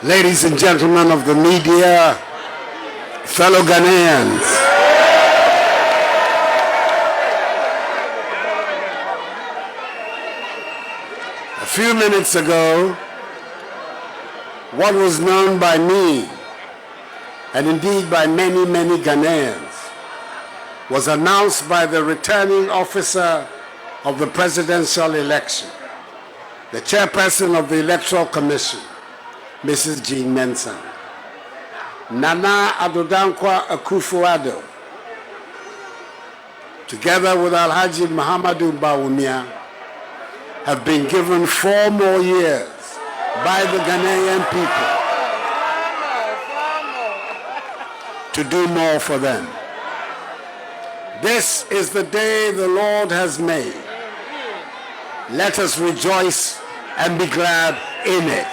ladies and gentlemen of the media, fellow Ghanaians. A few minutes ago, what was known by me, and indeed by many, many Ghanaians, was announced by the returning officer of the presidential election, the chairperson of the Electoral Commission, Mrs. Jean Mensah. Nana Adoo Akufo-Addo, together with Alhaji Muhammadu Bawumia, have been given 4 more years by the Ghanaian people to do more for them. This is the day the Lord has made. Let us rejoice and be glad in it.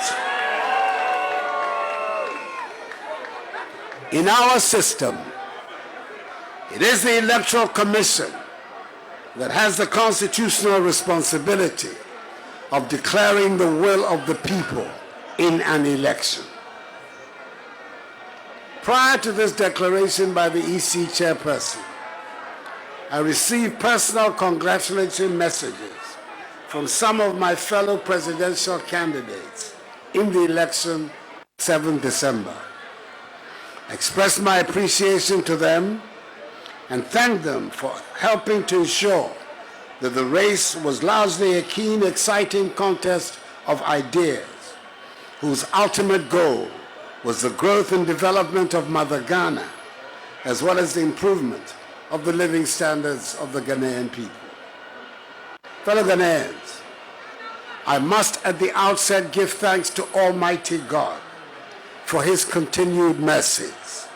In our system, it is the Electoral Commission that has the constitutional responsibility of declaring the will of the people in an election. Prior to this declaration by the EC chairperson, I received personal congratulatory messages from some of my fellow presidential candidates in the election 7 December. I expressed my appreciation to them and thanked them for helping to ensure that the race was largely a keen, exciting contest of ideas whose ultimate goal was the growth and development of Mother Ghana, as well as the improvement of the living standards of the Ghanaian people. Fellow Ghanaians, I must at the outset give thanks to Almighty God for his continued mercies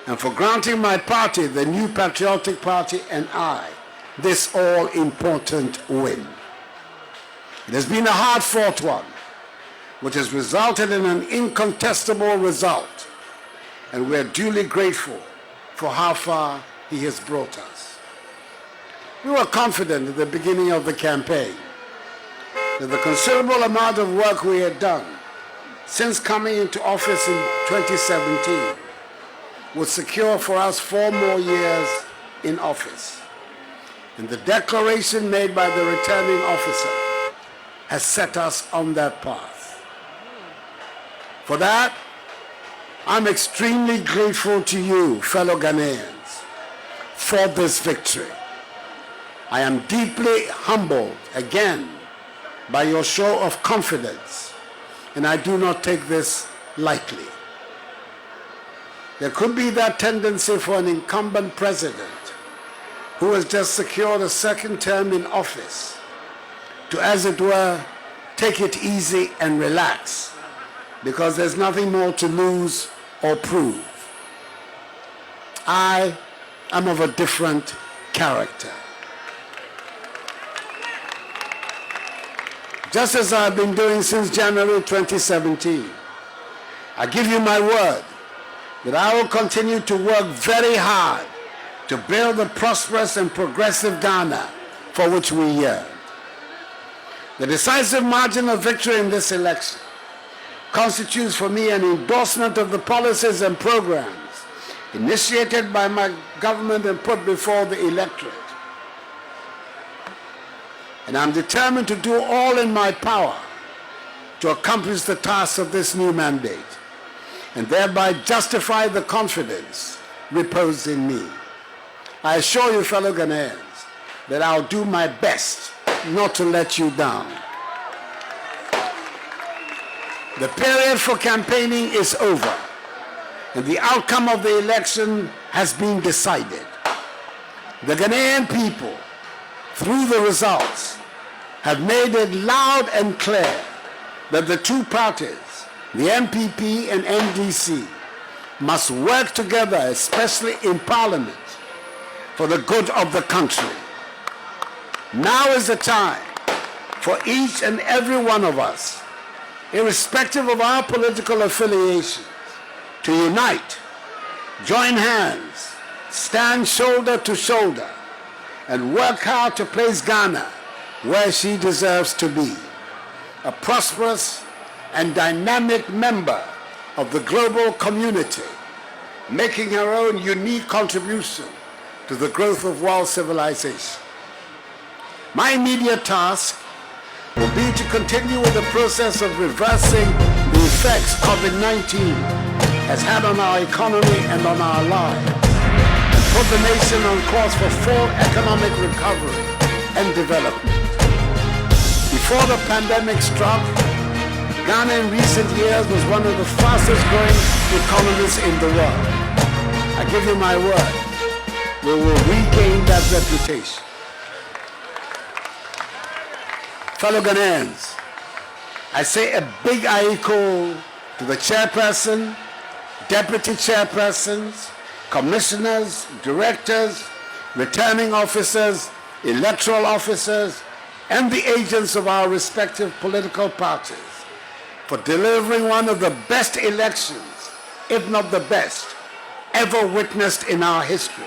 and for granting my party, the New Patriotic Party, and I, this all-important win. It has been a hard-fought one, which has resulted in an incontestable result, and we are duly grateful for how far he has brought us. We were confident at the beginning of the campaign that the considerable amount of work we had done since coming into office in 2017 would secure for us 4 more years in office. And the declaration made by the returning officer has set us on that path. For that, I'm extremely grateful to you, fellow Ghanaians, for this victory. I am deeply humbled again by your show of confidence, and I do not take this lightly. There could be that tendency for an incumbent president who has just secured a second term in office to, as it were, take it easy and relax because there's nothing more to lose or prove. I am of a different character. Just as I've been doing since January 2017, I give you my word that I will continue to work very hard to build the prosperous and progressive Ghana for which we yearn. The decisive margin of victory in this election constitutes for me an endorsement of the policies and programs initiated by my government and put before the electorate. And I'm determined to do all in my power to accomplish the task of this new mandate and thereby justify the confidence reposed in me. I assure you, fellow Ghanaians, that I'll do my best not to let you down. The period for campaigning is over, and the outcome of the election has been decided. The Ghanaian people, through the results, have made it loud and clear that the two parties, the MPP and NDC, must work together, especially in Parliament, for the good of the country. Now is the time for each and every one of us, irrespective of our political affiliations, to unite, join hands, stand shoulder to shoulder, and work hard to place Ghana where she deserves to be, a prosperous and dynamic member of the global community, making her own unique contribution to the growth of world civilization. My immediate task will be to continue with the process of reversing the effects COVID-19 has had on our economy and on our lives, and put the nation on course for full economic recovery and development. Before the pandemic struck, Ghana in recent years was one of the fastest growing economies in the world. I give you my word, we will regain that reputation. Fellow Ghanaians, I say a big aiko to the chairperson, deputy chairpersons, commissioners, directors, returning officers, electoral officers, and the agents of our respective political parties for delivering one of the best elections, if not the best, ever witnessed in our history,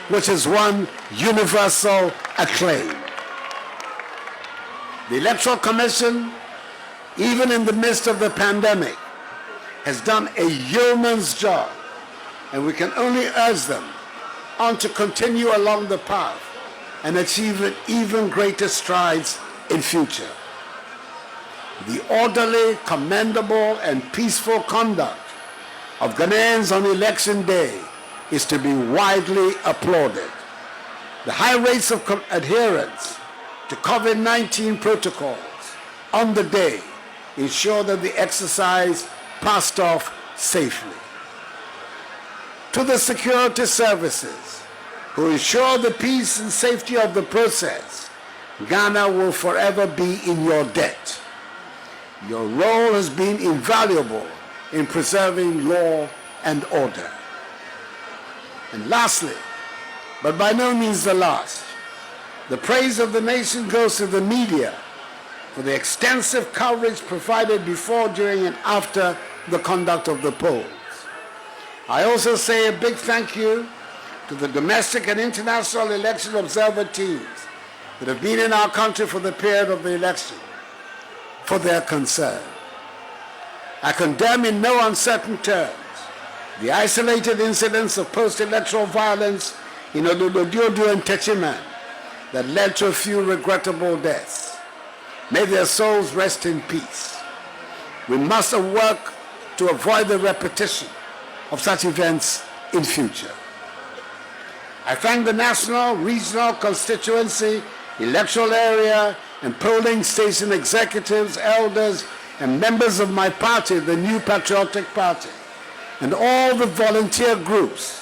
which has won universal acclaim. The Electoral Commission, even in the midst of the pandemic, has done a yeoman's job, and we can only urge them on to continue along the path and achieve even greater strides in future. The orderly, commendable, and peaceful conduct of Ghanaians on election day is to be widely applauded. The high rates of adherence to COVID-19 protocols on the day ensure that the exercise passed off safely. To the security services who ensure the peace and safety of the process, Ghana will forever be in your debt. Your role has been invaluable in preserving law and order. And lastly, but by no means the last, the praise of the nation goes to the media for the extensive coverage provided before, during, and after the conduct of the polls. I also say a big thank you to the domestic and international election observer teams that have been in our country for the period of the election, for their concern. I condemn in no uncertain terms the isolated incidents of post-electoral violence in Olododiodo and Techiman that led to a few regrettable deaths. May their souls rest in peace. We must work to avoid the repetition of such events in future. I thank the national, regional, constituency, electoral area, and polling station executives, elders, and members of my party, the New Patriotic Party, and all the volunteer groups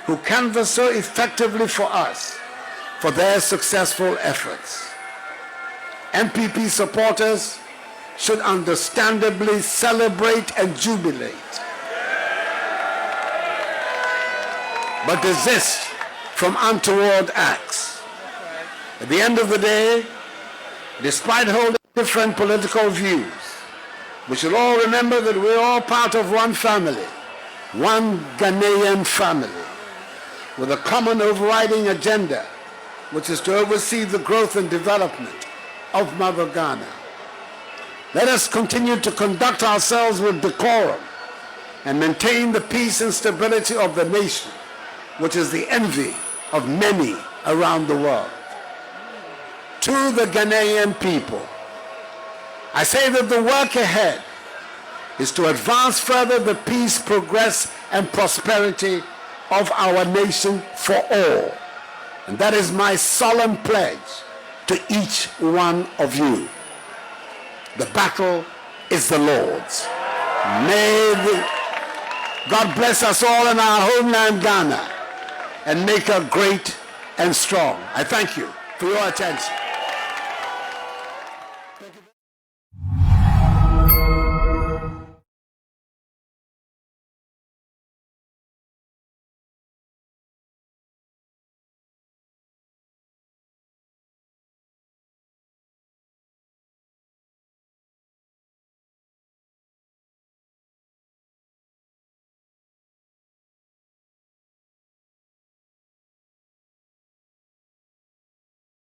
who canvass so effectively for us, for their successful efforts. NPP supporters should understandably celebrate and jubilate, but desist from untoward acts. At the end of the day, despite holding different political views, we should all remember that we're all part of one family, one Ghanaian family, with a common overriding agenda, which is to oversee the growth and development of Mother Ghana. Let us continue to conduct ourselves with decorum and maintain the peace and stability of the nation, which is the envy of many around the world. To the Ghanaian people, I say that the work ahead is to advance further the peace, progress, and prosperity of our nation for all. And that is my solemn pledge to each one of you. The battle is the Lord's. God bless us all in our homeland, Ghana, and make her great and strong. I thank you for your attention.